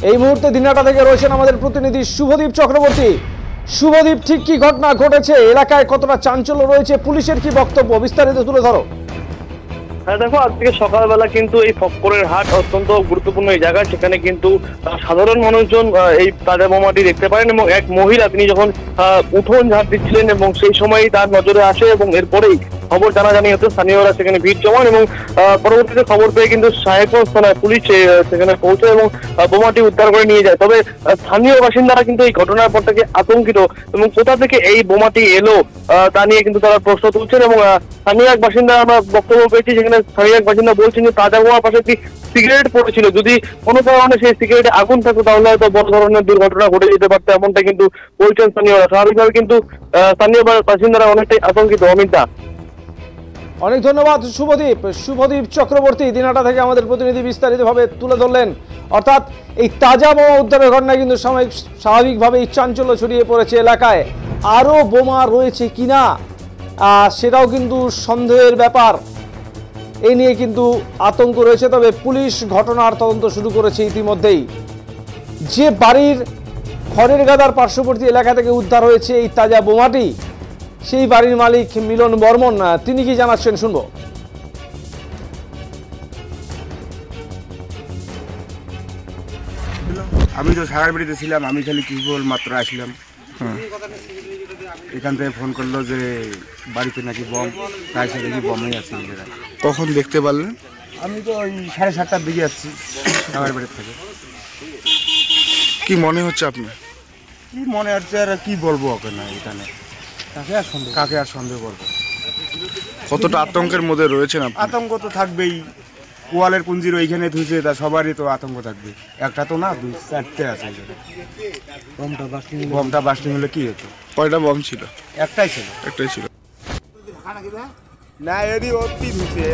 এই মুহূর্তে দিনহাটা থেকে রয়েছেন আমাদের প্রতিনিধি শুভদীপ চক্রবর্তী। শুভদীপ, ঠিক কি ঘটনা ঘটেছে, এলাকায় কতটা চাঞ্চল্য রয়েছে, পুলিশের কি বক্তব্য, বিস্তারিত তুলে ধরো। হ্যাঁ দেখো, আজকে সকালবেলা কিন্তু এই ফক্করের হাট অত্যন্ত গুরুত্বপূর্ণ এই জায়গা। সেখানে কিন্তু সাধারণ মানুষজন এই তাজা বোমাটি দেখতে পারেন এবং এক মহিলা তিনি যখন উঠোন ঝাড় দিচ্ছিলেন এবং সেই সময়ই তার নজরে আসে এবং এরপরেই খবর জানাজানি হতো। স্থানীয়রা সেখানে ভিড় জমান এবং পরবর্তীতে খবর পেয়ে কিন্তু সাহেবগঞ্জ থানায় পুলিশ সেখানে পৌঁছায় এবং বোমাটি উদ্ধার করে নিয়ে যায়। তবে স্থানীয় বাসিন্দারা কিন্তু এই ঘটনার পর থেকে আতঙ্কিত এবং কোথা থেকে এই বোমাটি এলো তা নিয়ে কিন্তু তারা প্রশ্ন তুলছেন। এবং স্থানীয় এক বাসিন্দা আমরা বক্তব্য পেয়েছি, যেখানে স্থানীয় এক বাসিন্দা বলছেন যে তাজা বোমার পাশে একটি সিগারেট পড়েছিল, যদি কোনো কারণে সেই সিগারেটে আগুন থাকতো তাহলে হয়তো বড় ধরনের দুর্ঘটনা ঘটে যেতে পারতো, এমনটা কিন্তু বলছেন স্থানীয়রা। স্বাভাবিকভাবে কিন্তু স্থানীয় বাসিন্দারা অনেকটাই আতঙ্কিত। অমিতা, অনেক ধন্যবাদ শুভদীপ। শুভদীপ চক্রবর্তী দিনহাটা থেকে আমাদের প্রতিনিধি বিস্তারিতভাবে তুলে ধরলেন। অর্থাৎ এই তাজা বোমা উদ্ধারের ঘটনায় কিন্তু স্বাভাবিকভাবেই চাঞ্চল্য ছড়িয়ে পড়েছে এলাকায়। আরও বোমা রয়েছে কিনা সেটাও কিন্তু সন্দেহের ব্যাপার, এই নিয়ে কিন্তু আতঙ্ক রয়েছে। তবে পুলিশ ঘটনার তদন্ত শুরু করেছে ইতিমধ্যেই। যে বাড়ির খড়ের গাদার পার্শ্ববর্তী এলাকা থেকে উদ্ধার হয়েছে এই তাজা বোমাটি, সেই বাড়ির মালিক মিলন বর্মন, তিনি কি জানাচ্ছেন শুনবো। আমি তো সাগার বাড়িতে ছিলাম, আমি খালি কেবল মাত্র আসলাম, এখান থেকে ফোন করলো যে বাড়িতে নাকি বম, তাই সে দেখি বমই আছে। কখন দেখতে পারলেন? আমি তো ওই 7:30টার দিকে আসছি সাগার বাড়ির থেকে। কি মনে হচ্ছে আপনার? কি মনে হচ্ছে আর কি বলবো ওকে, না এখানে কাকে আর সন্দেহ করবো। কতটা আতঙ্কের মধ্যে রয়েছেন আপনি? আতঙ্ক তো থাকবেই, ওয়ালের পুঞ্জির ওইখানে ধুইছে, তা সবারই তো আতঙ্ক থাকবে। একটা তো না, 2-4টে আছে। বমটা বাস্টিং হলে কি হতো? কয়টা বম ছিল? একটাই ছিল। একটাই ছিল। না এদি অতি ধুইছে।